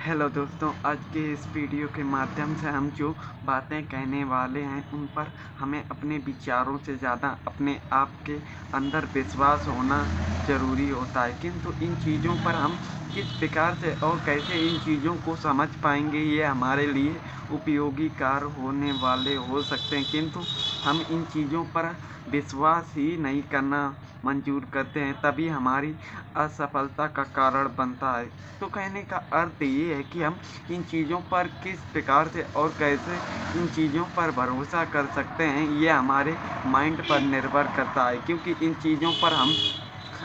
Hello दोस्तों, आज के इस वीडियो के माध्यम से हम जो बातें कहने वाले हैं उन पर हमें अपने विचारों से ज़्यादा अपने आप के अंदर विश्वास होना ज़रूरी होता है। किंतु इन चीज़ों पर हम किस प्रकार से और कैसे इन चीज़ों को समझ पाएंगे, ये हमारे लिए उपयोगी कार्य होने वाले हो सकते हैं। किंतु हम इन चीज़ों पर विश्वास ही नहीं करना मंजूर करते हैं, तभी हमारी असफलता का कारण बनता है। तो कहने का अर्थ ये है कि हम इन चीज़ों पर किस प्रकार से और कैसे इन चीज़ों पर भरोसा कर सकते हैं, ये हमारे माइंड पर निर्भर करता है। क्योंकि इन चीज़ों पर हम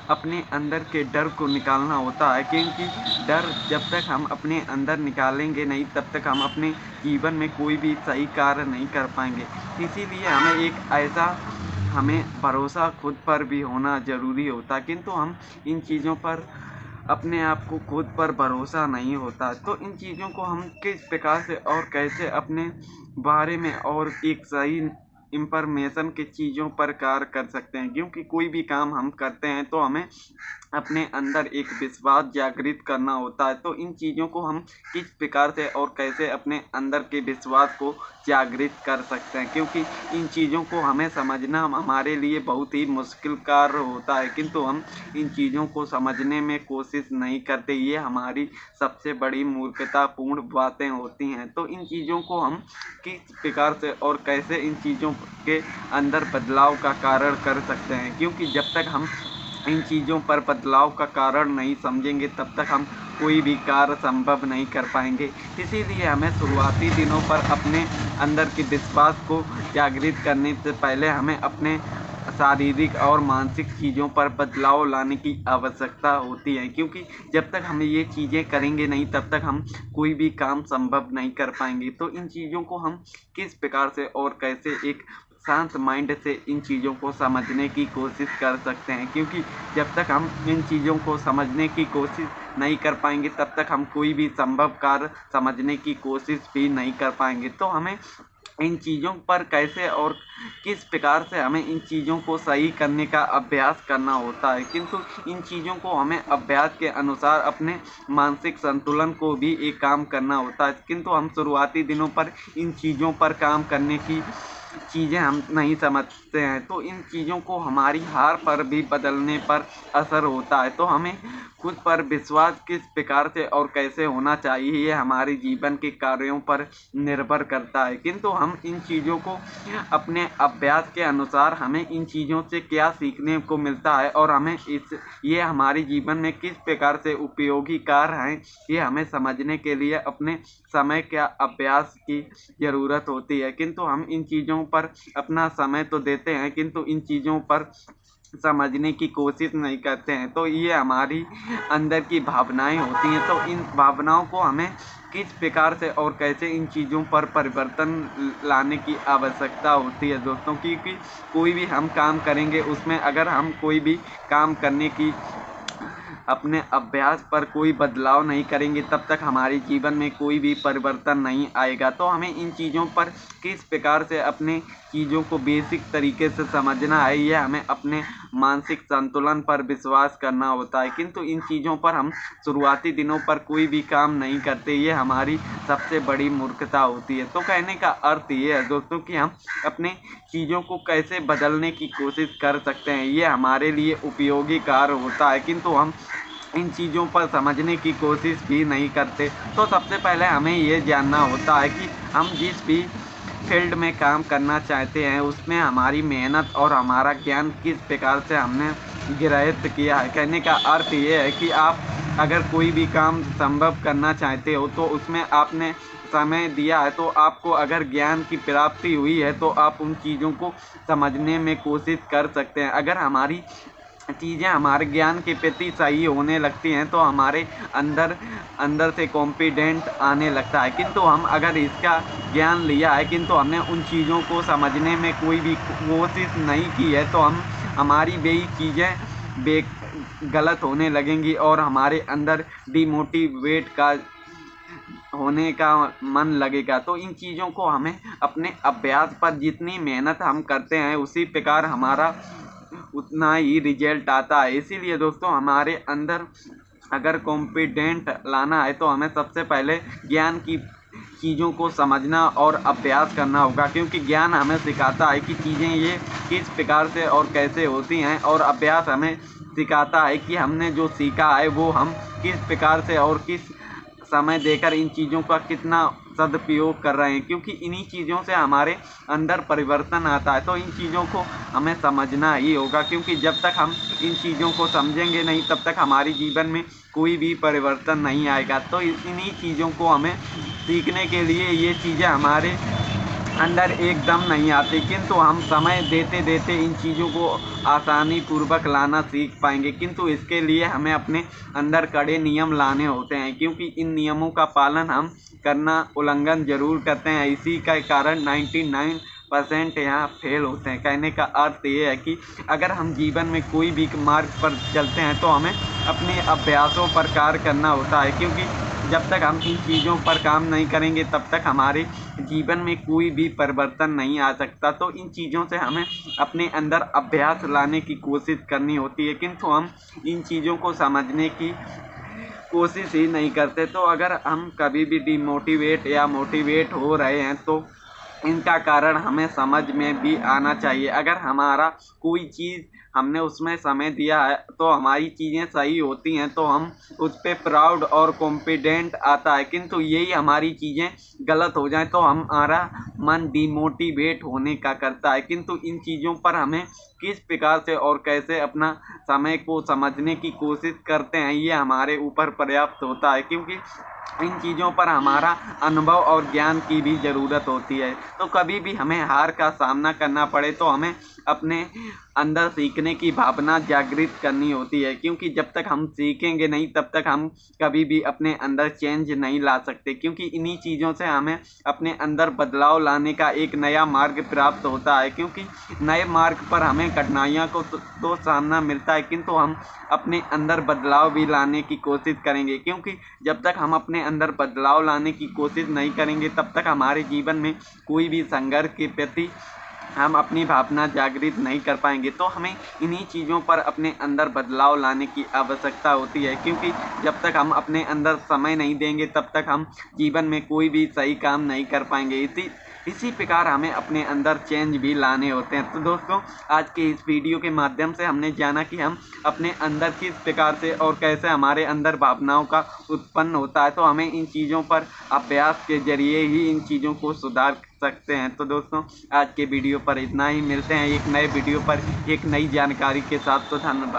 अपने अंदर के डर को निकालना होता है, क्योंकि डर जब तक हम अपने अंदर निकालेंगे नहीं, तब तक हम अपने जीवन में कोई भी सही कार्य नहीं कर पाएंगे। इसीलिए हमें भरोसा खुद पर भी होना ज़रूरी होता है। किंतु हम इन चीज़ों पर अपने आप को खुद पर भरोसा नहीं होता। तो इन चीज़ों को हम किस प्रकार से और कैसे अपने बारे में और एक सही इंफॉर्मेशन की चीज़ों पर कार्य कर सकते हैं। क्योंकि कोई भी काम हम करते हैं तो हमें अपने अंदर एक विश्वास जागृत करना होता है। तो इन चीज़ों को हम किस प्रकार से और कैसे अपने अंदर के विश्वास को जागृत कर सकते हैं, क्योंकि इन चीज़ों को हमें समझना हमारे लिए बहुत ही मुश्किल कार्य होता है। किंतु हम इन चीज़ों को समझने में कोशिश नहीं करते, ये हमारी सबसे बड़ी मूर्खतापूर्ण बातें होती हैं। तो इन चीज़ों को हम किस प्रकार से और कैसे इन चीज़ों के अंदर बदलाव का कारण कर सकते हैं, क्योंकि जब तक हम इन चीज़ों पर बदलाव का कारण नहीं समझेंगे, तब तक हम कोई भी कार्य संभव नहीं कर पाएंगे। इसीलिए हमें शुरुआती दिनों पर अपने अंदर के विश्वास को जागृत करने से पहले हमें अपने शारीरिक और मानसिक चीज़ों पर बदलाव लाने की आवश्यकता होती है। क्योंकि जब तक हम ये चीज़ें करेंगे नहीं, तब तक हम कोई भी काम संभव नहीं कर पाएंगे। तो इन चीज़ों को हम किस प्रकार से और कैसे एक शांत माइंड से इन चीज़ों को समझने की कोशिश कर सकते हैं, क्योंकि जब तक हम इन चीज़ों को समझने की कोशिश नहीं कर पाएंगे, तब तक हम कोई भी संभव कार्य समझने की कोशिश भी नहीं कर पाएंगे। तो हमें इन चीज़ों पर कैसे और किस प्रकार से हमें इन चीज़ों को सही करने का अभ्यास करना होता है। किंतु इन चीज़ों को हमें अभ्यास के अनुसार अपने मानसिक संतुलन को भी एक काम करना होता है। किंतु हम शुरुआती दिनों पर इन चीज़ों पर काम करने की चीज़ें हम नहीं समझते हैं, तो इन चीज़ों को हमारी हार पर भी बदलने पर असर होता है। तो हमें खुद पर विश्वास किस प्रकार से और कैसे होना चाहिए, ये हमारे जीवन के कार्यों पर निर्भर करता है। किंतु हम इन चीज़ों को अपने अभ्यास के अनुसार हमें इन चीज़ों से क्या सीखने को मिलता है और ये हमारे जीवन में किस प्रकार से उपयोगी कार्य हैं, ये हमें समझने के लिए अपने समय का अभ्यास की ज़रूरत होती है। किंतु हम इन चीज़ों पर अपना समय तो देते हैं, किंतु इन चीज़ों पर समझने की कोशिश नहीं करते हैं। तो ये हमारी अंदर की भावनाएं होती हैं। तो इन भावनाओं को हमें किस प्रकार से और कैसे इन चीज़ों पर परिवर्तन लाने की आवश्यकता होती है दोस्तों, क्योंकि कोई भी हम काम करेंगे, उसमें अगर हम कोई भी काम करने की अपने अभ्यास पर कोई बदलाव नहीं करेंगे, तब तक हमारे जीवन में कोई भी परिवर्तन नहीं आएगा। तो हमें इन चीज़ों पर किस प्रकार से अपने चीज़ों को बेसिक तरीके से समझना है, ये हमें अपने मानसिक संतुलन पर विश्वास करना होता है। किंतु इन चीज़ों पर हम शुरुआती दिनों पर कोई भी काम नहीं करते, ये हमारी सबसे बड़ी मूर्खता होती है। तो कहने का अर्थ ये है दोस्तों कि हम अपने चीज़ों को कैसे बदलने की कोशिश कर सकते हैं, ये हमारे लिए उपयोगी कार्य होता है। किंतु हम इन चीज़ों पर समझने की कोशिश भी नहीं करते। तो सबसे पहले हमें ये जानना होता है कि हम जिस भी फील्ड में काम करना चाहते हैं, उसमें हमारी मेहनत और हमारा ज्ञान किस प्रकार से हमने ग्रहित किया है। कहने का अर्थ ये है कि आप अगर कोई भी काम संभव करना चाहते हो, तो उसमें आपने समय दिया है, तो आपको अगर ज्ञान की प्राप्ति हुई है, तो आप उन चीज़ों को समझने में कोशिश कर सकते हैं। अगर हमारी चीज़ें हमारे ज्ञान के प्रति सही होने लगती हैं, तो हमारे अंदर अंदर से कॉन्फिडेंट आने लगता है। किंतु हम अगर इसका ज्ञान लिया है, किंतु हमने उन चीज़ों को समझने में कोई भी कोशिश नहीं की है, तो हमारी वही चीज़ें गलत होने लगेंगी और हमारे अंदर डिमोटिवेट का होने का मन लगेगा। तो इन चीज़ों को हमें अपने अभ्यास पर जितनी मेहनत हम करते हैं, उसी प्रकार हमारा उतना ही रिजल्ट आता है। इसीलिए दोस्तों हमारे अंदर अगर कॉन्फिडेंट लाना है तो हमें सबसे पहले ज्ञान की चीज़ों को समझना और अभ्यास करना होगा, क्योंकि ज्ञान हमें सिखाता है कि चीज़ें ये किस प्रकार से और कैसे होती हैं, और अभ्यास हमें सिखाता है कि हमने जो सीखा है वो हम किस प्रकार से और किस समय देकर इन चीज़ों का कितना सदुपयोग कर रहे हैं, क्योंकि इन्हीं चीज़ों से हमारे अंदर परिवर्तन आता है। तो इन चीज़ों को हमें समझना ही होगा, क्योंकि जब तक हम इन चीज़ों को समझेंगे नहीं तब तक हमारे जीवन में कोई भी परिवर्तन नहीं आएगा। तो इन्हीं चीज़ों को हमें सीखने के लिए ये चीज़ें हमारे अंदर एकदम नहीं आती, किंतु हम समय देते देते इन चीज़ों को आसानी पूर्वक लाना सीख पाएंगे। किंतु इसके लिए हमें अपने अंदर कड़े नियम लाने होते हैं, क्योंकि इन नियमों का पालन हम करना उल्लंघन जरूर करते हैं। इसी के कारण 99% यहाँ फेल होते हैं। कहने का अर्थ ये है कि अगर हम जीवन में कोई भी मार्ग पर चलते हैं तो हमें अपने अभ्यासों पर कार्य करना होता है, क्योंकि जब तक हम इन चीज़ों पर काम नहीं करेंगे तब तक हमारे जीवन में कोई भी परिवर्तन नहीं आ सकता। तो इन चीज़ों से हमें अपने अंदर अभ्यास लाने की कोशिश करनी होती है, किंतु हम इन चीज़ों को समझने की कोशिश ही नहीं करते। तो अगर हम कभी भी डिमोटिवेट या मोटिवेट हो रहे हैं तो इनका कारण हमें समझ में भी आना चाहिए। अगर हमारा कोई चीज़ हमने उसमें समय दिया है तो हमारी चीज़ें सही होती हैं तो हम उस पर प्राउड और कॉन्फिडेंट आता है, किंतु यही हमारी चीज़ें गलत हो जाए तो हमारा मन डिमोटिवेट होने का करता है। किंतु इन चीज़ों पर हमें किस प्रकार से और कैसे अपना समय को समझने की कोशिश करते हैं ये हमारे ऊपर पर्याप्त होता है, क्योंकि इन चीज़ों पर हमारा अनुभव और ज्ञान की भी ज़रूरत होती है। तो कभी भी हमें हार का सामना करना पड़े तो हमें अपने अंदर सीखने की भावना जागृत करनी होती है, क्योंकि जब तक हम सीखेंगे नहीं तब तक हम कभी भी अपने अंदर चेंज नहीं ला सकते, क्योंकि इन्हीं चीज़ों से हमें अपने अंदर बदलाव लाने का एक नया मार्ग प्राप्त होता है। क्योंकि नए मार्ग पर हमें कठिनाइयों को तो सामना मिलता है, किंतु हम अपने अंदर बदलाव भी लाने की कोशिश करेंगे, क्योंकि जब तक हम अपने अंदर बदलाव लाने की कोशिश नहीं करेंगे तब तक हमारे जीवन में कोई भी संघर्ष के प्रति हम अपनी भावना जागृत नहीं कर पाएंगे। तो हमें इन्हीं चीज़ों पर अपने अंदर बदलाव लाने की आवश्यकता होती है, क्योंकि जब तक हम अपने अंदर समय नहीं देंगे तब तक हम जीवन में कोई भी सही काम नहीं कर पाएंगे। इसी प्रकार हमें अपने अंदर चेंज भी लाने होते हैं। तो दोस्तों, आज के इस वीडियो के माध्यम से हमने जाना कि हम अपने अंदर किस प्रकार से और कैसे हमारे अंदर भावनाओं का उत्पन्न होता है। तो हमें इन चीज़ों पर अभ्यास के जरिए ही इन चीज़ों को सुधार सकते हैं। तो दोस्तों, आज के वीडियो पर इतना ही। मिलते हैं एक नए वीडियो पर एक नई जानकारी के साथ। तो धन्यवाद।